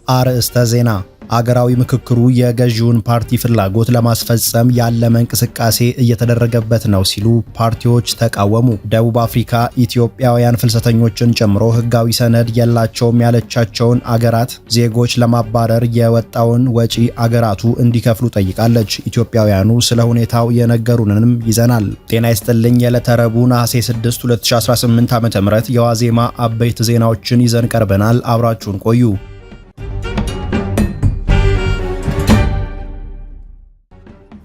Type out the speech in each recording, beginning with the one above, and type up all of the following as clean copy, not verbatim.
አርዕስተ ዜና። አገራዊ ምክክሩ የገዢውን ፓርቲ ፍላጎት ለማስፈጸም ያለመ እንቅስቃሴ እየተደረገበት ነው ሲሉ ፓርቲዎች ተቃወሙ። ደቡብ አፍሪካ ኢትዮጵያውያን ፍልሰተኞችን ጨምሮ ሕጋዊ ሰነድ የላቸውም ያለቻቸውን አገራት ዜጎች ለማባረር የወጣውን ወጪ አገራቱ እንዲከፍሉ ጠይቃለች። ኢትዮጵያውያኑ ስለ ሁኔታው የነገሩንንም ይዘናል። ጤና ይስጥልኝ። የዕለተ ረቡዕ ነሐሴ 6 2018 ዓ.ም የዋዜማ አበይት ዜናዎችን ይዘን ቀርበናል። አብራችሁን ቆዩ።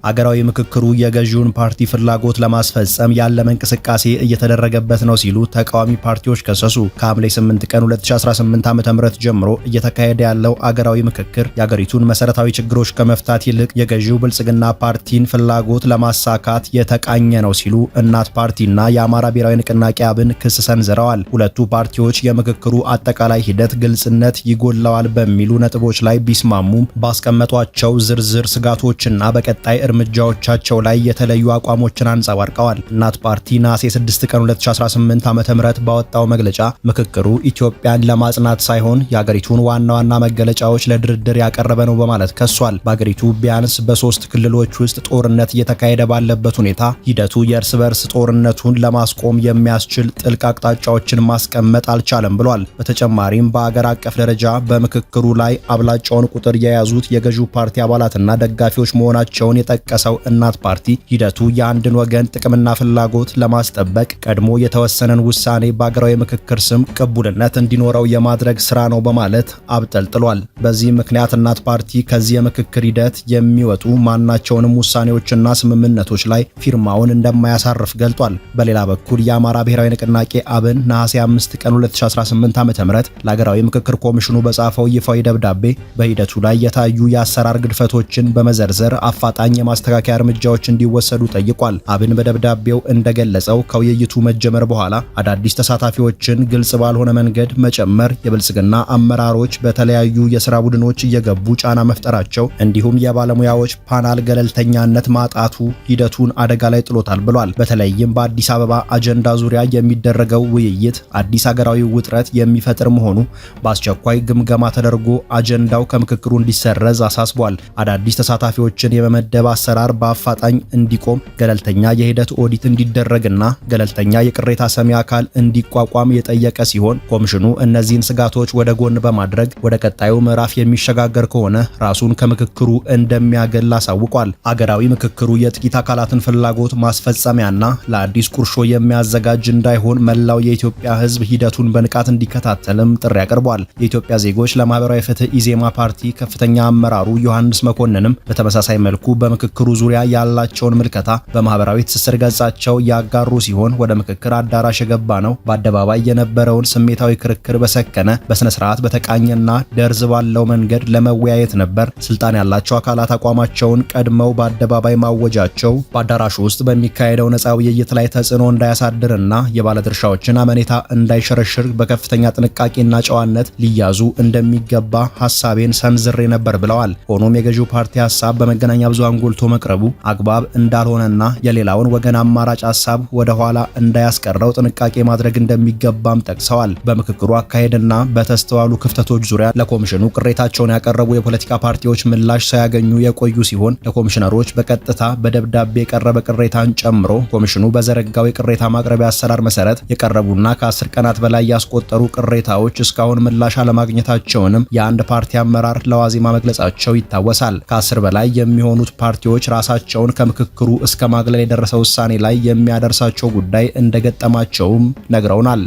አገራዊ ምክክሩ የገዢውን ፓርቲ ፍላጎት ለማስፈጸም ያለመ እንቅስቃሴ እየተደረገበት ነው ሲሉ ተቃዋሚ ፓርቲዎች ከሰሱ። ከሐምሌ 8 ቀን 2018 ዓ.ም ጀምሮ እየተካሄደ ያለው አገራዊ ምክክር የአገሪቱን መሰረታዊ ችግሮች ከመፍታት ይልቅ የገዢው ብልጽግና ፓርቲን ፍላጎት ለማሳካት የተቃኘ ነው ሲሉ እናት ፓርቲና የአማራ ብሔራዊ ንቅናቄ አብን ክስ ሰንዝረዋል። ሁለቱ ፓርቲዎች የምክክሩ አጠቃላይ ሂደት ግልጽነት ይጎድለዋል በሚሉ ነጥቦች ላይ ቢስማሙም ባስቀመጧቸው ዝርዝር ስጋቶችና በቀጣይ እርምጃዎቻቸው ላይ የተለዩ አቋሞችን አንጸባርቀዋል። እናት ፓርቲ ነሐሴ 6 ቀን 2018 ዓ.ም ባወጣው መግለጫ ምክክሩ ኢትዮጵያን ለማጽናት ሳይሆን የአገሪቱን ዋና ዋና መገለጫዎች ለድርድር ያቀረበ ነው በማለት ከሷል። በአገሪቱ ቢያንስ በ3 ክልሎች ውስጥ ጦርነት እየተካሄደ ባለበት ሁኔታ ሂደቱ የእርስ በርስ ጦርነቱን ለማስቆም የሚያስችል ጥልቅ አቅጣጫዎችን ማስቀመጥ አልቻለም ብሏል። በተጨማሪም በአገር አቀፍ ደረጃ በምክክሩ ላይ አብላጫውን ቁጥር የያዙት የገዢው ፓርቲ አባላትና ደጋፊዎች መሆናቸውን ቀሰው እናት ፓርቲ ሂደቱ የአንድን ወገን ጥቅምና ፍላጎት ለማስጠበቅ ቀድሞ የተወሰነን ውሳኔ በአገራዊ ምክክር ስም ቅቡልነት እንዲኖረው የማድረግ ስራ ነው በማለት አብጠልጥሏል። በዚህ ምክንያት እናት ፓርቲ ከዚህ የምክክር ሂደት የሚወጡ ማናቸውንም ውሳኔዎችና ስምምነቶች ላይ ፊርማውን እንደማያሳርፍ ገልጧል። በሌላ በኩል የአማራ ብሔራዊ ንቅናቄ አብን ነሐሴ 5 ቀን 2018 ዓ.ም ለአገራዊ ምክክር ኮሚሽኑ በጻፈው ይፋዊ ደብዳቤ በሂደቱ ላይ የታዩ የአሰራር ግድፈቶችን በመዘርዘር አፋጣኝ ማስተካከያ እርምጃዎች እንዲወሰዱ ጠይቋል። አብን በደብዳቤው እንደገለጸው ከውይይቱ መጀመር በኋላ አዳዲስ ተሳታፊዎችን ግልጽ ባልሆነ መንገድ መጨመር፣ የብልጽግና አመራሮች በተለያዩ የሥራ ቡድኖች እየገቡ ጫና መፍጠራቸው እንዲሁም የባለሙያዎች ፓናል ገለልተኛነት ማጣቱ ሂደቱን አደጋ ላይ ጥሎታል ብሏል። በተለይም በአዲስ አበባ አጀንዳ ዙሪያ የሚደረገው ውይይት አዲስ ሀገራዊ ውጥረት የሚፈጥር መሆኑ በአስቸኳይ ግምገማ ተደርጎ አጀንዳው ከምክክሩ እንዲሰረዝ አሳስቧል። አዳዲስ ተሳታፊዎችን የመመደብ አሰራር በአፋጣኝ እንዲቆም፣ ገለልተኛ የሂደት ኦዲት እንዲደረግና ገለልተኛ የቅሬታ ሰሚ አካል እንዲቋቋም የጠየቀ ሲሆን ኮሚሽኑ እነዚህን ስጋቶች ወደ ጎን በማድረግ ወደ ቀጣዩ ምዕራፍ የሚሸጋገር ከሆነ ራሱን ከምክክሩ እንደሚያገል አሳውቋል። አገራዊ ምክክሩ የጥቂት አካላትን ፍላጎት ማስፈጸሚያና ለአዲስ ቁርሾ የሚያዘጋጅ እንዳይሆን መላው የኢትዮጵያ ሕዝብ ሂደቱን በንቃት እንዲከታተልም ጥሪ አቅርቧል። የኢትዮጵያ ዜጎች ለማህበራዊ ፍትህ ኢዜማ ፓርቲ ከፍተኛ አመራሩ ዮሐንስ መኮንንም በተመሳሳይ መልኩ በምክክሩ ዙሪያ ያላቸውን ምልከታ በማህበራዊ ትስስር ገጻቸው ያጋሩ ሲሆን ወደ ምክክር አዳራሽ የገባ ነው በአደባባይ የነበረውን ስሜታዊ ክርክር በሰከነ በስነ ስርዓት በተቃኘና ደርዝ ባለው መንገድ ለመወያየት ነበር። ስልጣን ያላቸው አካላት አቋማቸውን ቀድመው በአደባባይ ማወጃቸው በአዳራሹ ውስጥ በሚካሄደው ነፃ ውይይት ላይ ተጽዕኖ እንዳያሳድርና የባለድርሻዎችን አመኔታ እንዳይሸረሽር በከፍተኛ ጥንቃቄና ጨዋነት ሊያዙ እንደሚገባ ሐሳቤን ሰንዝሬ ነበር ብለዋል። ሆኖም የገዢው ፓርቲ ሐሳብ በመገናኛ ብዙሃን ጎልቶ መቅረቡ አግባብ እንዳልሆነና የሌላውን ወገን አማራጭ ሐሳብ ወደ ኋላ እንዳያስቀረው ጥንቃቄ ማድረግ እንደሚገባም ጠቅሰዋል። በምክክሩ አካሄድና በተስተዋሉ ክፍተቶች ዙሪያ ለኮሚሽኑ ቅሬታቸውን ያቀረቡ የፖለቲካ ፓርቲዎች ምላሽ ሳያገኙ የቆዩ ሲሆን ለኮሚሽነሮች በቀጥታ በደብዳቤ የቀረበ ቅሬታን ጨምሮ ኮሚሽኑ በዘረጋው የቅሬታ ማቅረቢያ አሰራር መሰረት የቀረቡና ከ10 ቀናት በላይ ያስቆጠሩ ቅሬታዎች እስካሁን ምላሽ አለማግኘታቸውንም የአንድ ፓርቲ አመራር ለዋዜማ መግለጻቸው ይታወሳል። ከ10 በላይ የሚሆኑት ፓርቲዎች ራሳቸውን ከምክክሩ እስከ ማግለል የደረሰ ውሳኔ ላይ የሚያደርሳቸው ጉዳይ እንደገጠማቸውም ነግረውናል።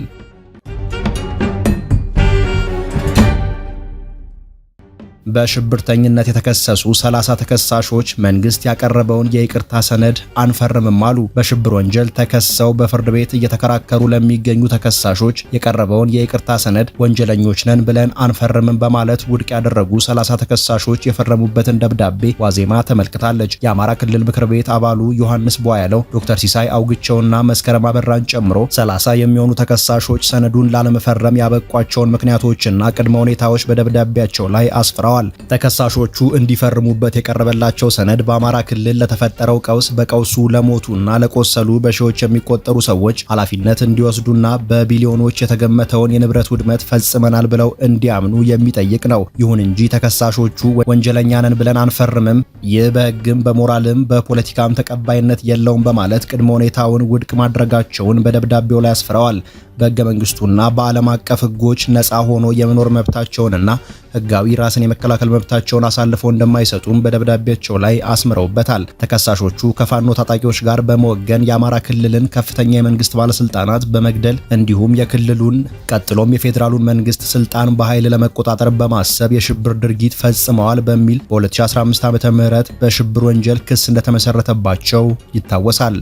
በሽብርተኝነት የተከሰሱ 30 ተከሳሾች መንግስት ያቀረበውን የይቅርታ ሰነድ አንፈርምም አሉ። በሽብር ወንጀል ተከሰው በፍርድ ቤት እየተከራከሩ ለሚገኙ ተከሳሾች የቀረበውን የይቅርታ ሰነድ ወንጀለኞች ነን ብለን አንፈርምም በማለት ውድቅ ያደረጉ 30 ተከሳሾች የፈረሙበትን ደብዳቤ ዋዜማ ተመልክታለች። የአማራ ክልል ምክር ቤት አባሉ ዮሐንስ ቧያለው፣ ዶክተር ሲሳይ አውግቸውና መስከረም አበራን ጨምሮ 30 የሚሆኑ ተከሳሾች ሰነዱን ላለመፈረም ያበቋቸውን ምክንያቶችና ቅድመ ሁኔታዎች በደብዳቤያቸው ላይ አስፍረዋል። አስፍረዋል። ተከሳሾቹ እንዲፈርሙበት የቀረበላቸው ሰነድ በአማራ ክልል ለተፈጠረው ቀውስ በቀውሱ ለሞቱና ለቆሰሉ በሺዎች የሚቆጠሩ ሰዎች ኃላፊነት እንዲወስዱና በቢሊዮኖች የተገመተውን የንብረት ውድመት ፈጽመናል ብለው እንዲያምኑ የሚጠይቅ ነው። ይሁን እንጂ ተከሳሾቹ ወንጀለኛ ነን ብለን አንፈርምም፣ ይህ በሕግም በሞራልም በፖለቲካም ተቀባይነት የለውም በማለት ቅድመ ሁኔታውን ውድቅ ማድረጋቸውን በደብዳቤው ላይ አስፍረዋል። በሕገ መንግስቱና በዓለም አቀፍ ሕጎች ነፃ ሆኖ የመኖር መብታቸውንና ሕጋዊ ራስን የመከላከል መብታቸውን አሳልፈው እንደማይሰጡም በደብዳቤያቸው ላይ አስምረውበታል። ተከሳሾቹ ከፋኖ ታጣቂዎች ጋር በመወገን የአማራ ክልልን ከፍተኛ የመንግስት ባለስልጣናት በመግደል እንዲሁም የክልሉን ቀጥሎም የፌዴራሉን መንግስት ስልጣን በኃይል ለመቆጣጠር በማሰብ የሽብር ድርጊት ፈጽመዋል በሚል በ2015 ዓ.ም በሽብር ወንጀል ክስ እንደተመሰረተባቸው ይታወሳል።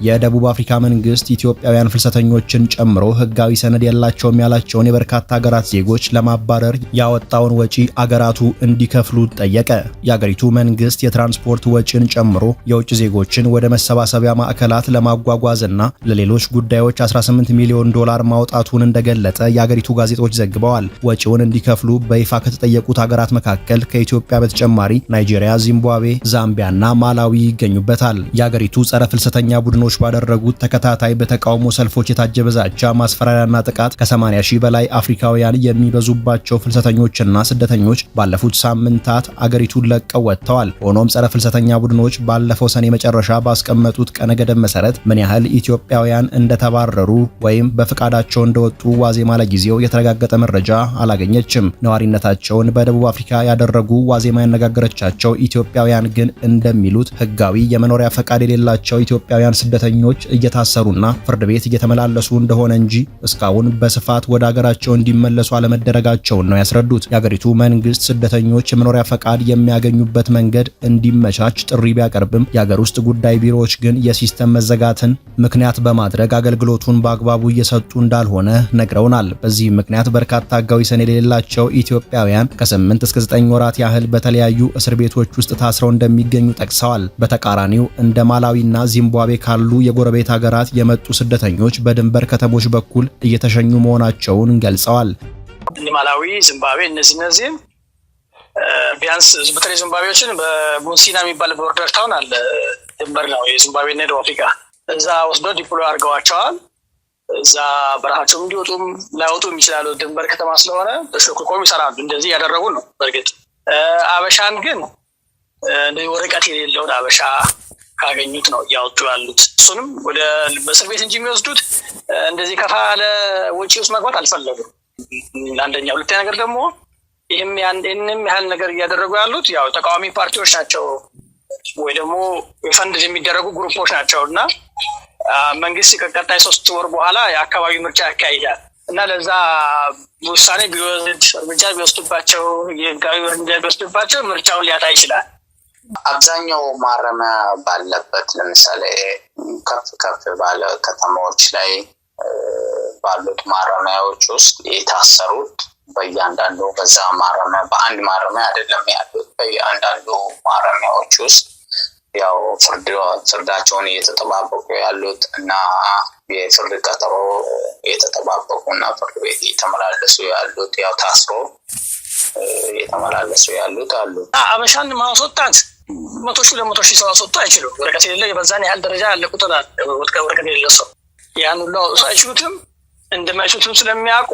የደቡብ አፍሪካ መንግስት ኢትዮጵያውያን ፍልሰተኞችን ጨምሮ ህጋዊ ሰነድ ያላቸውም ያላቸውን የበርካታ ሀገራት ዜጎች ለማባረር ያወጣውን ወጪ አገራቱ እንዲከፍሉ ጠየቀ። የአገሪቱ መንግስት የትራንስፖርት ወጪን ጨምሮ የውጭ ዜጎችን ወደ መሰባሰቢያ ማዕከላት ለማጓጓዝና ለሌሎች ጉዳዮች 18 ሚሊዮን ዶላር ማውጣቱን እንደገለጠ የአገሪቱ ጋዜጦች ዘግበዋል። ወጪውን እንዲከፍሉ በይፋ ከተጠየቁት ሀገራት መካከል ከኢትዮጵያ በተጨማሪ ናይጄሪያ፣ ዚምባብዌ፣ ዛምቢያና ማላዊ ይገኙበታል። የአገሪቱ ጸረ ፍልሰተኛ ቡድኖች ባደረጉት ተከታታይ በተቃውሞ ሰልፎች የታጀበ ዛቻ፣ ማስፈራሪያና ጥቃት ከ80 ሺህ በላይ አፍሪካውያን የሚበዙባቸው ፍልሰተኞችና ስደተኞች ባለፉት ሳምንታት አገሪቱን ለቀው ወጥተዋል። ሆኖም ጸረ ፍልሰተኛ ቡድኖች ባለፈው ሰኔ መጨረሻ ባስቀመጡት ቀነ ገደብ መሰረት ምን ያህል ኢትዮጵያውያን እንደተባረሩ ወይም በፍቃዳቸው እንደወጡ ዋዜማ ለጊዜው የተረጋገጠ መረጃ አላገኘችም። ነዋሪነታቸውን በደቡብ አፍሪካ ያደረጉ ዋዜማ ያነጋገረቻቸው ኢትዮጵያውያን ግን እንደሚሉት ህጋዊ የመኖሪያ ፈቃድ የሌላቸው ኢትዮጵያውያን ስደተኞች እየታሰሩና ፍርድ ቤት እየተመላለሱ እንደሆነ እንጂ እስካሁን በስፋት ወደ ሀገራቸው እንዲመለሱ አለመደረጋቸውን ነው ያስረዱት። የሀገሪቱ መንግስት ስደተኞች የመኖሪያ ፈቃድ የሚያገኙበት መንገድ እንዲመቻች ጥሪ ቢያቀርብም የሀገር ውስጥ ጉዳይ ቢሮዎች ግን የሲስተም መዘጋትን ምክንያት በማድረግ አገልግሎቱን በአግባቡ እየሰጡ እንዳልሆነ ነግረውናል። በዚህ ምክንያት በርካታ ህጋዊ ሰነድ የሌላቸው ኢትዮጵያውያን ከ8 እስከ 9 ወራት ያህል በተለያዩ እስር ቤቶች ውስጥ ታስረው እንደሚገኙ ጠቅሰዋል። በተቃራኒው እንደ ማላዊና ዚምባብዌ ካሉ የጎረቤት ሀገራት የመጡ ስደተኞች በድንበር ከተሞች በኩል እየተሸኙ መሆናቸውን ገልጸዋል። ማላዊ፣ ዚምባብዌ እነዚህ ቢያንስ በተለይ ዚምባብዌዎችን በሙንሲና የሚባል ቦርደር ታውን አለ፣ ድንበር ነው የዚምባብዌና ደቡብ አፍሪካ። እዛ ወስዶ ዲፕሎይ አድርገዋቸዋል። እዛ በረሃቸው እንዲወጡም ላይወጡም ይችላሉ። ድንበር ከተማ ስለሆነ በሽኮኮም ይሰራሉ። እንደዚህ ያደረጉ ነው። በእርግጥ አበሻን ግን ወረቀት የሌለውን አበሻ ካገኙት ነው እያወጡ ያሉት። እሱንም ወደ በእስር ቤት እንጂ የሚወስዱት እንደዚህ ከፋ ያለ ወጪ ውስጥ መግባት አልፈለጉም። አንደኛ። ሁለተኛ ነገር ደግሞ ይህም ያህል ነገር እያደረጉ ያሉት ያው ተቃዋሚ ፓርቲዎች ናቸው ወይ ደግሞ ፈንድ የሚደረጉ ግሩፖች ናቸው እና መንግስት ከቀጣይ 3 ወር በኋላ የአካባቢ ምርጫ ያካሂዳል እና ለዛ ውሳኔ እርምጃ ቢወስዱባቸው የህጋዊ እርምጃ ቢወስዱባቸው ምርጫውን ሊያጣ ይችላል። አብዛኛው ማረሚያ ባለበት ለምሳሌ ከፍ ባለ ከተማዎች ላይ ባሉት ማረሚያዎች ውስጥ የታሰሩት በእያንዳንዱ በዛ ማረሚያ በአንድ ማረሚያ አይደለም ያሉት። በእያንዳንዱ ማረሚያዎች ውስጥ ያው ፍርዳቸውን እየተጠባበቁ ያሉት እና የፍርድ ቀጠሮ እየተጠባበቁና ፍርድ ቤት እየተመላለሱ ያሉት ያው ታስሮ እየተመላለሱ ያሉት አሉ። አበሻን ማስወጣት 100,000 ሰው አስወጣ አይችሉም። ወረቀት የሌለው የበዛን ያህል ደረጃ ያለ ቁጥር አለ። ወረቀት የሌለው ሰው ያን ሁሉ አይችሉትም። እንደማይችሉትም ስለሚያውቁ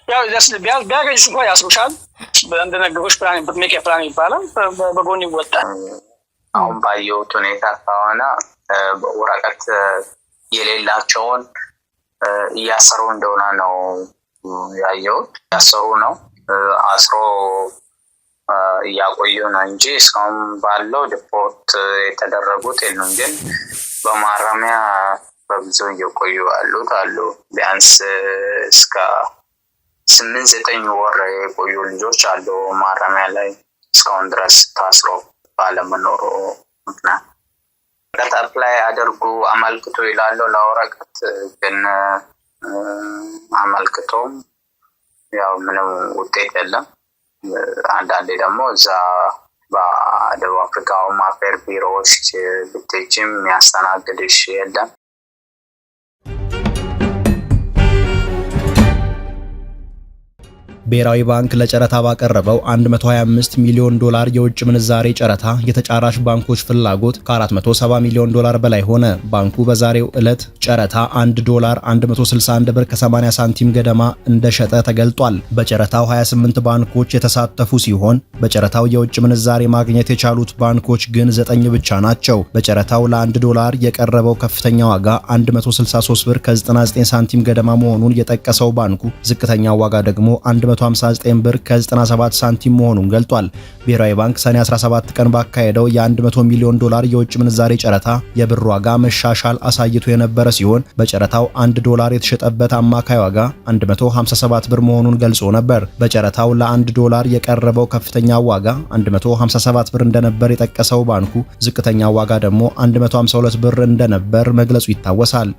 ያው ቢያገኙሽ እንኳን ያስሩሻል። እንደነገሮች ፕላን ሜክ ፕላን ይባላል። በጎን ይወጣል። አሁን ባየሁት ሁኔታ ከሆነ ወረቀት የሌላቸውን እያሰሩ እንደሆነ ነው ያየሁት። እያሰሩ ነው አስሮ እያቆዩ ነው እንጂ እስካሁን ባለው ዲፖርት የተደረጉት የሉም። ግን በማረሚያ በብዙ እየቆዩ ያሉት አሉ። ቢያንስ እስከ 8-9 ወር የቆዩ ልጆች አሉ ማረሚያ ላይ እስካሁን ድረስ ታስሮ ባለመኖሩ ምክንያት። ወረቀት ላይ አድርጉ አመልክቶ ይላሉ። ለወረቀት ግን አመልክቶም ያው ምንም ውጤት የለም። አንዳንዴ ደግሞ እዛ በደቡብ አፍሪካ ሆም አፌር ቢሮዎች ብትሄጂም የሚያስተናግድሽ የለም። ብሔራዊ ባንክ ለጨረታ ባቀረበው 125 ሚሊዮን ዶላር የውጭ ምንዛሬ ጨረታ የተጫራች ባንኮች ፍላጎት ከ470 ሚሊዮን ዶላር በላይ ሆነ። ባንኩ በዛሬው ዕለት ጨረታ 1 ዶላር 161 ብር ከ80 ሳንቲም ገደማ እንደሸጠ ተገልጧል። በጨረታው 28 ባንኮች የተሳተፉ ሲሆን በጨረታው የውጭ ምንዛሬ ማግኘት የቻሉት ባንኮች ግን 9 ብቻ ናቸው። በጨረታው ለ1 ዶላር የቀረበው ከፍተኛ ዋጋ 163 ብር ከ99 ሳንቲም ገደማ መሆኑን የጠቀሰው ባንኩ ዝቅተኛው ዋጋ ደግሞ 159 ብር ከ97 ሳንቲም መሆኑን ገልጧል። ብሔራዊ ባንክ ሰኔ 17 ቀን ባካሄደው የ100 ሚሊዮን ዶላር የውጭ ምንዛሬ ጨረታ የብር ዋጋ መሻሻል አሳይቶ የነበረ ሲሆን በጨረታው 1 ዶላር የተሸጠበት አማካይ ዋጋ 157 ብር መሆኑን ገልጾ ነበር። በጨረታው ለ1 ዶላር የቀረበው ከፍተኛ ዋጋ 157 ብር እንደነበር የጠቀሰው ባንኩ ዝቅተኛ ዋጋ ደግሞ 152 ብር እንደነበር መግለጹ ይታወሳል።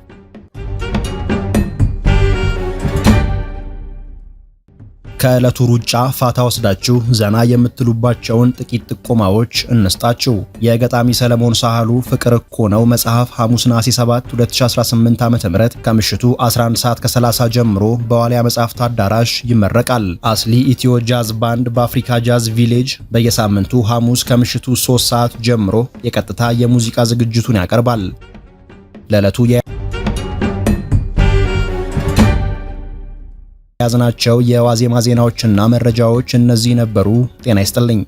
ከዕለቱ ሩጫ ፋታ ወስዳችሁ ዘና የምትሉባቸውን ጥቂት ጥቆማዎች እንስጣችሁ። የገጣሚ ሰለሞን ሳህሉ ፍቅር እኮ ነው መጽሐፍ ሐሙስ ነሐሴ 7 2018 ዓ.ም ከምሽቱ 11 ሰዓት ከ30 ጀምሮ በዋሊያ መጽሐፍት አዳራሽ ይመረቃል። አስሊ ኢትዮ ጃዝ ባንድ በአፍሪካ ጃዝ ቪሌጅ በየሳምንቱ ሐሙስ ከምሽቱ 3 ሰዓት ጀምሮ የቀጥታ የሙዚቃ ዝግጅቱን ያቀርባል። ለዕለቱ ያዝናቸው የዋዜማ ዜናዎችና መረጃዎች እነዚህ ነበሩ። ጤና ይስጥልኝ።